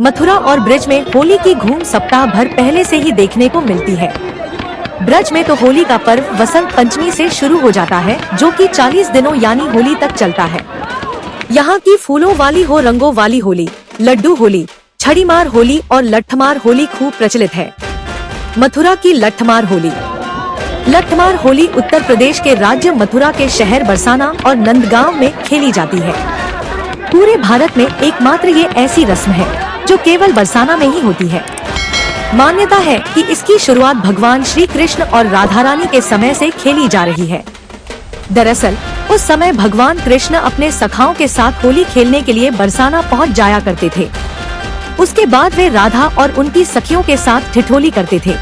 मथुरा और ब्रज में होली की धूम सप्ताह भर पहले से ही देखने को मिलती है। ब्रज में तो होली का पर्व वसंत पंचमी से शुरू हो जाता है, जो कि 40 दिनों यानी होली तक चलता है। यहाँ की फूलों वाली हो रंगों वाली होली, लड्डू होली, छड़ीमार होली और लट्ठमार होली खूब प्रचलित है। मथुरा की लट्ठमार होली। लट्ठमार होली उत्तर प्रदेश के राज्य मथुरा के शहर बरसाना और नंदगांव में खेली जाती है। पूरे भारत में एकमात्र ये ऐसी रस्म है जो केवल बरसाना में ही होती है। मान्यता है कि इसकी शुरुआत भगवान श्री कृष्ण और राधा रानी के समय से खेली जा रही है। दरअसल उस समय भगवान कृष्ण अपने सखाओं के साथ होली खेलने के लिए बरसाना पहुंच जाया करते थे। उसके बाद वे राधा और उनकी सखियों के साथ ठिठोली करते थे।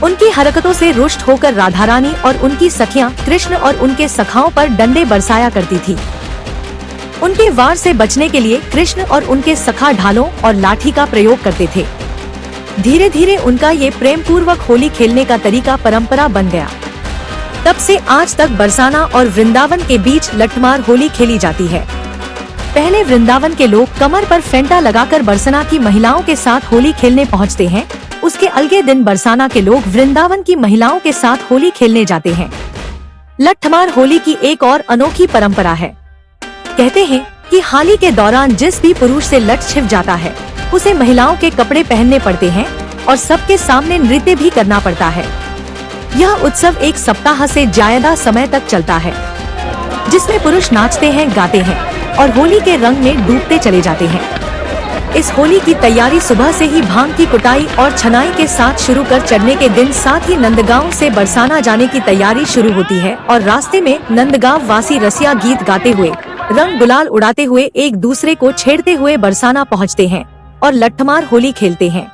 उनकी हरकतों से रुष्ट होकर राधा रानी और उनकी सखियां कृष्ण और उनके सखाओं पर डंडे बरसाया करती थी। उनके वार से बचने के लिए कृष्ण और उनके सखा ढालों और लाठी का प्रयोग करते थे। धीरे धीरे उनका ये प्रेम पूर्वक होली खेलने का तरीका परंपरा बन गया। तब से आज तक बरसाना और वृंदावन के बीच लट्ठमार होली खेली जाती है। पहले वृंदावन के लोग कमर पर फेंटा लगाकर बरसाना की महिलाओं के साथ होली खेलने पहुंचते हैं। उसके अलगे दिन बरसाना के लोग वृंदावन की महिलाओं के साथ होली खेलने जाते हैं। लट्ठमार होली की एक और अनोखी परंपरा है। कहते हैं कि होली के दौरान जिस भी पुरुष से लट छिप जाता है, उसे महिलाओं के कपड़े पहनने पड़ते हैं और सबके सामने नृत्य भी करना पड़ता है। यह उत्सव एक सप्ताह से ज्यादा समय तक चलता है, जिसमें पुरुष नाचते हैं, गाते हैं और होली के रंग में डूबते चले जाते हैं। इस होली की तैयारी सुबह से ही भांग की कुटाई और छनाई के साथ शुरू कर चढ़ने के दिन साथ ही नंदगांव से बरसाना जाने की तैयारी शुरू होती है और रास्ते में नंदगांव वासी रसिया गीत गाते हुए, रंग गुलाल उड़ाते हुए एक दूसरे को छेड़ते हुए बरसाना पहुंचते हैं और लट्ठमार होली खेलते हैं।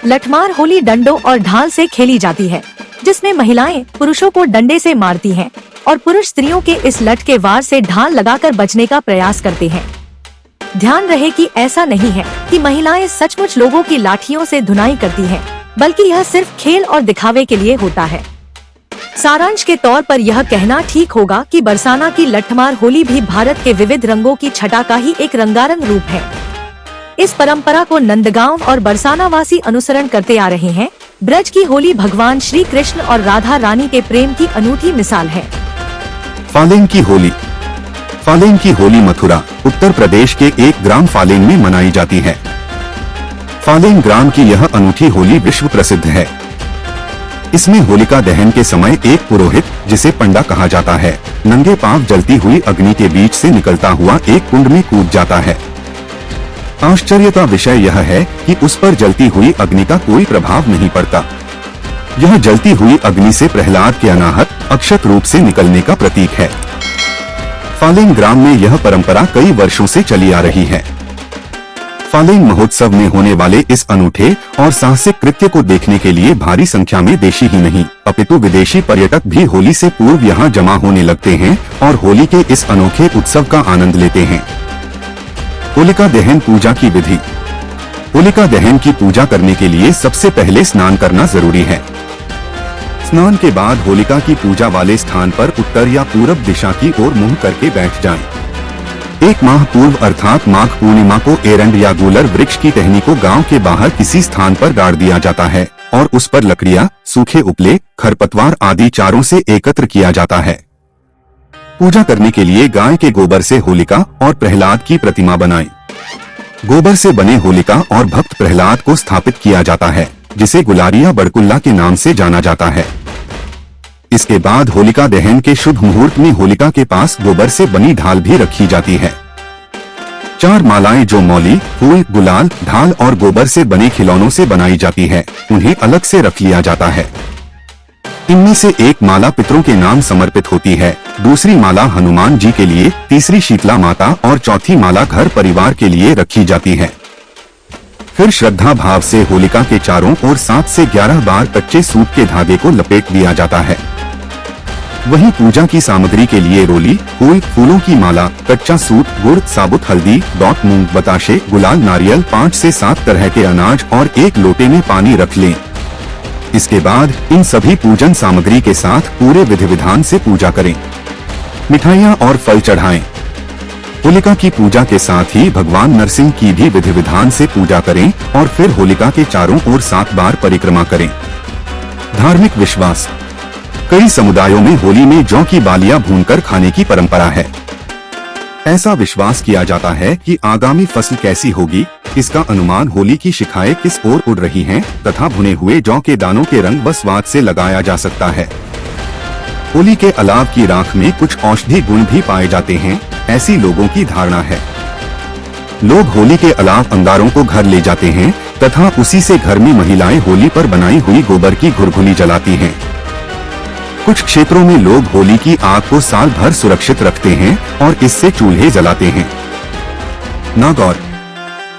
लट्ठमार होली डंडों और ढाल से खेली जाती है, जिसमें महिलाएं पुरुषों को डंडे से मारती हैं और पुरुष स्त्रियों के इस लठ के वार से ढाल लगाकर बचने का प्रयास करते हैं। ध्यान रहे कि ऐसा नहीं है कि महिलाएं सचमुच लोगों की लाठियों से धुनाई करती हैं, बल्कि यह सिर्फ खेल और दिखावे के लिए होता है। सारांश के तौर पर यह कहना ठीक होगा कि बरसाना की लट्ठमार होली भी भारत के विविध रंगों की छटा का ही एक रंगारंग रूप है। इस परंपरा को नंदगांव और बरसाना वासी अनुसरण करते आ रहे हैं। ब्रज की होली भगवान श्री कृष्ण और राधा रानी के प्रेम की अनूठी मिसाल है। फालेंग की होली। फालेंग की होली मथुरा, उत्तर प्रदेश के एक ग्राम फालेंग में मनाई जाती है। फालेंग ग्राम की यह अनूठी होली विश्व प्रसिद्ध है। इसमें होलिका दहन के समय एक पुरोहित, जिसे पंडा कहा जाता है, नंगे पांव जलती हुई अग्नि के बीच से निकलता हुआ एक कुंड में कूद जाता है। आश्चर्य का विषय यह है कि उस पर जलती हुई अग्नि का कोई प्रभाव नहीं पड़ता। यह जलती हुई अग्नि से प्रहलाद के अनाहत अक्षत रूप से निकलने का प्रतीक है। फालेंग ग्राम में यह परंपरा कई वर्षों से चली आ रही है। फालेंग महोत्सव में होने वाले इस अनूठे और साहसिक कृत्य को देखने के लिए भारी संख्या में देशी ही नहीं अपितु विदेशी पर्यटक भी होली से पूर्व यहाँ जमा होने लगते हैं और होली के इस अनोखे उत्सव का आनंद लेते हैं। होलिका दहन पूजा की विधि। होलिका दहन की पूजा करने के लिए सबसे पहले स्नान करना जरूरी है। स्नान के बाद होलिका की पूजा वाले स्थान पर उत्तर या पूरब दिशा की ओर मुंह करके बैठ जाएं। एक माह पूर्व अर्थात माघ पूर्णिमा को एरंड या गूलर वृक्ष की टहनी को गांव के बाहर किसी स्थान पर गाड़ दिया जाता है और उस पर लकड़ियां, सूखे उपले, खरपतवार आदि चारों से एकत्र किया जाता है। पूजा करने के लिए गाय के गोबर से होलिका और प्रहलाद की प्रतिमा बनाएं। गोबर से बने होलिका और भक्त प्रहलाद को स्थापित किया जाता है, जिसे गुलारिया बड़कुल्ला के नाम से जाना जाता है। इसके बाद होलिका दहन के शुभ मुहूर्त में होलिका के पास गोबर से बनी ढाल भी रखी जाती है। 4 मालाएं जो मौली, फूल, गुलाल, ढाल और गोबर से बने खिलौनों से बनाई जाती है, उन्हें अलग से रख लिया जाता है। इनमें से एक माला पितरों के नाम समर्पित होती है, दूसरी माला हनुमान जी के लिए, तीसरी शीतला माता और चौथी माला घर परिवार के लिए रखी जाती है। फिर श्रद्धा भाव से होलिका के चारों ओर 7 से 11 बार कच्चे सूत के धागे को लपेट दिया जाता है। वहीं पूजा की सामग्री के लिए रोली, फूल, फूलों की माला, कच्चा सूत, गुड़, साबुत हल्दी, डॉट मूंग, बताशे, गुलाल, नारियल, 5 से 7 तरह के अनाज और एक लोटे में पानी रख लें। इसके बाद इन सभी पूजन सामग्री के साथ पूरे विधि विधान से पूजा करें। मिठाइयाँ और फल चढ़ाएं। होलिका की पूजा के साथ ही भगवान नरसिंह की भी विधि विधान से पूजा करें और फिर होलिका के चारों ओर 7 बार परिक्रमा करें। धार्मिक विश्वास। कई समुदायों में होली में जौ की बालियां भूनकर खाने की परंपरा है। ऐसा विश्वास किया जाता है कि आगामी फसल कैसी होगी, इसका अनुमान होली की शिखाएं किस ओर उड़ रही हैं तथा भुने हुए जौ के दानों के रंग व स्वाद से लगाया जा सकता है। होली के अलाव की राख में कुछ औषधि गुण भी पाए जाते हैं, ऐसी लोगों की धारणा है। लोग होली के अलाव अंगारों को घर ले जाते हैं तथा उसी से घर में महिलाएं होली पर बनाई हुई गोबर की घुरघुली जलाती हैं। कुछ क्षेत्रों में लोग होली की आग को साल भर सुरक्षित रखते हैं और इससे चूल्हे जलाते हैं। नागौर।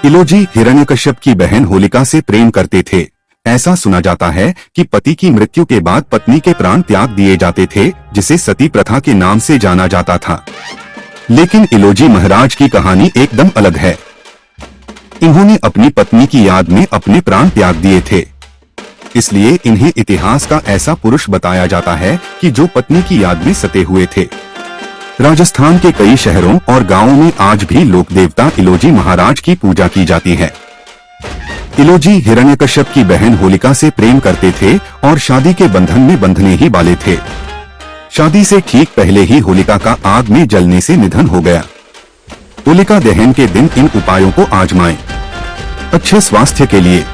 इलोजी हिरण्यकश्यप की बहन होलिका से प्रेम करते थे। ऐसा सुना जाता है कि पति की मृत्यु के बाद पत्नी के प्राण त्याग दिए जाते थे, जिसे सती प्रथा के नाम से जाना जाता था। लेकिन इलोजी महाराज की कहानी एकदम अलग है। इन्होंने अपनी पत्नी की याद में अपने प्राण त्याग दिए थे, इसलिए इन्हें इतिहास का ऐसा पुरुष बताया जाता है कि जो पत्नी की याद में सते हुए थे। राजस्थान के कई शहरों और गांवों में आज भी लोक देवता इलोजी महाराज की पूजा की जाती है। इलोजी हिरण्यकश्यप की बहन होलिका से प्रेम करते थे और शादी के बंधन में बंधने ही वाले थे। शादी से ठीक पहले ही होलिका का आग में जलने से निधन हो गया। होलिका दहन के दिन इन उपायों को आजमाएं। अच्छे स्वास्थ्य के लिए।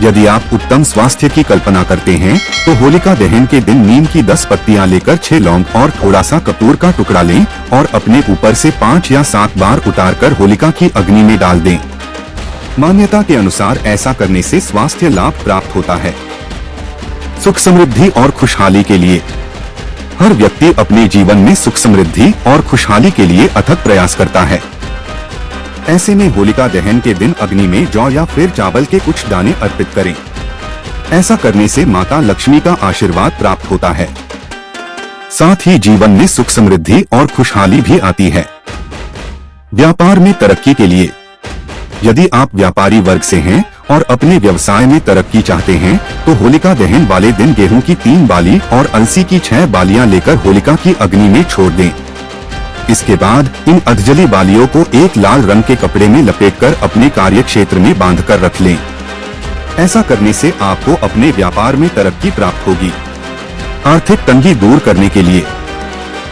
यदि आप उत्तम स्वास्थ्य की कल्पना करते हैं तो होलिका दहन के दिन नीम की 10 पत्तियां लेकर 6 लौंग और थोड़ा सा कपूर का टुकड़ा लें और अपने ऊपर से 5 या 7 बार उतारकर होलिका की अग्नि में डाल दें। मान्यता के अनुसार ऐसा करने से स्वास्थ्य लाभ प्राप्त होता है। सुख समृद्धि और खुशहाली के लिए। हर व्यक्ति अपने जीवन में सुख समृद्धि और खुशहाली के लिए अथक प्रयास करता है। ऐसे में होलिका दहन के दिन अग्नि में जौ या फिर चावल के कुछ दाने अर्पित करें। ऐसा करने से माता लक्ष्मी का आशीर्वाद प्राप्त होता है। साथ ही जीवन में सुख समृद्धि और खुशहाली भी आती है। व्यापार में तरक्की के लिए। यदि आप व्यापारी वर्ग से हैं और अपने व्यवसाय में तरक्की चाहते हैं तो होलिका दहन वाले दिन गेहूं की 3 बाली और अलसी की 6 बालियां लेकर होलिका की अग्नि में छोड़ दें। इसके बाद इन अधजली बालियों को एक लाल रंग के कपड़े में लपेटकर अपने कार्य क्षेत्र में बांधकर रख लें। ऐसा करने से आपको अपने व्यापार में तरक्की प्राप्त होगी। आर्थिक तंगी दूर करने के लिए।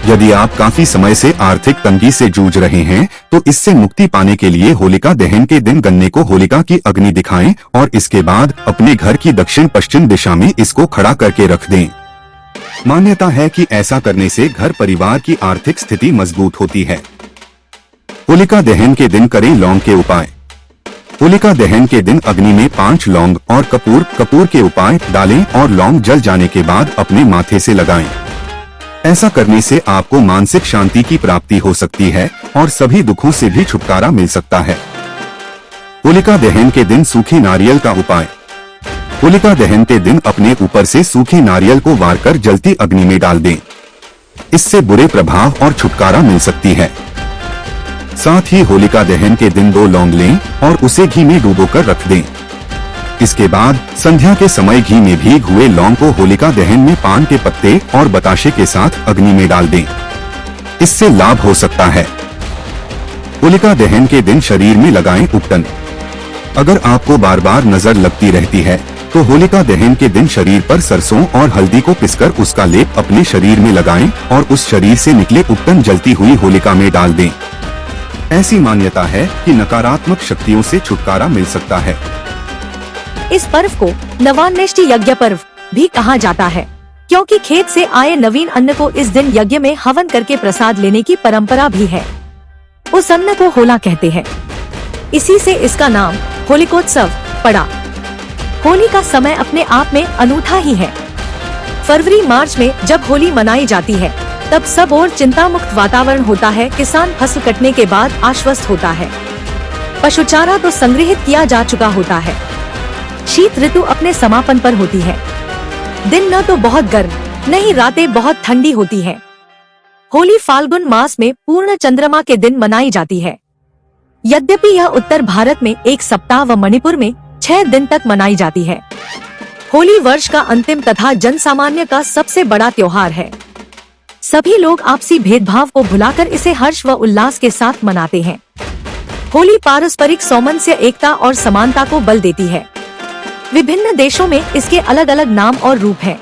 यदि आप काफी समय से आर्थिक तंगी से जूझ रहे हैं तो इससे मुक्ति पाने के लिए होलिका दहन के दिन गन्ने को होलिका की अग्नि दिखाएं और इसके बाद अपने घर की दक्षिण पश्चिम दिशा में इसको खड़ा करके रख दें। मान्यता है कि ऐसा करने से घर परिवार की आर्थिक स्थिति मजबूत होती है। होलिका दहन के दिन करें लौंग के उपाय। होलिका दहन के दिन अग्नि में 5 लौंग और कपूर के उपाय डालें और लौंग जल जाने के बाद अपने माथे से लगाएं। ऐसा करने से आपको मानसिक शांति की प्राप्ति हो सकती है और सभी दुखों से भी छुटकारा मिल सकता है। होलिका दहन के दिन सूखे नारियल का उपाय। होलिका दहन के दिन अपने ऊपर से सूखे नारियल को वार कर जलती अग्नि में डाल दें। इससे बुरे प्रभाव और छुटकारा मिल सकती है। साथ ही होलिका दहन के दिन 2 लौंग लें और उसे घी में डुबोकर रख दें। इसके बाद संध्या के समय घी में भीग हुए लौंग को होलिका दहन में पान के पत्ते और बताशे के साथ अग्नि में डाल दें। इससे लाभ हो सकता है। होलिका दहन के दिन शरीर में लगाएं उपटन। अगर आपको बार बार नजर लगती रहती है तो होलिका दहन के दिन शरीर पर सरसों और हल्दी को पिसकर उसका लेप अपने शरीर में लगाएं और उस शरीर से निकले उपटन जलती हुई होलिका में डाल दें। ऐसी मान्यता है कि नकारात्मक शक्तियों से छुटकारा मिल सकता है। इस पर्व को नवान्नेष्टि यज्ञ पर्व भी कहा जाता है, क्योंकि खेत से आए नवीन अन्न को इस दिन यज्ञ में हवन करके प्रसाद लेने की परंपरा भी है। उस अन्न को होला कहते हैं, इसी से इसका नाम होलिकोत्सव पड़ा। होली का समय अपने आप में अनूठा ही है। फरवरी मार्च में जब होली मनाई जाती है तब सब और चिंता मुक्त वातावरण होता है। किसान फसल कटने के बाद आश्वस्त होता है। पशु चारा तो संग्रहित किया जा चुका होता है। शीत ऋतु अपने समापन पर होती है। दिन न तो बहुत गर्म नहीं रातें बहुत ठंडी होती है। होली फाल्गुन मास में पूर्ण चंद्रमा के दिन मनाई जाती है। यद्यपि यह उत्तर भारत में 1 सप्ताह व मणिपुर में 6 दिन तक मनाई जाती है। होली वर्ष का अंतिम तथा जनसामान्य का सबसे बड़ा त्योहार है। सभी लोग आपसी भेदभाव को भुलाकर इसे हर्ष व उल्लास के साथ मनाते हैं। होली पारस्परिक सामंजस्य, एकता और समानता को बल देती है। विभिन्न देशों में इसके अलग अलग नाम और रूप हैं।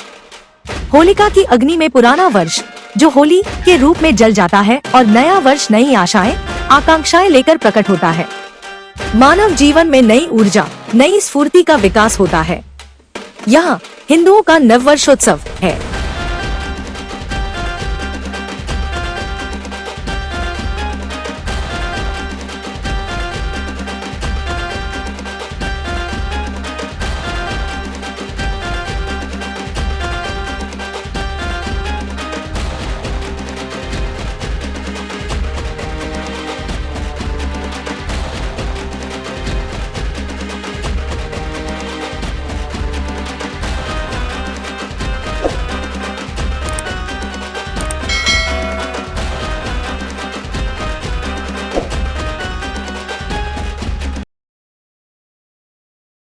होलिका की अग्नि में पुराना वर्ष जो होली के रूप में जल जाता है और नया वर्ष नई आशाएं, आकांक्षाएं लेकर प्रकट होता है। मानव जीवन में नई ऊर्जा, नई स्फूर्ति का विकास होता है। यहाँ हिंदुओं का नववर्षोत्सव है।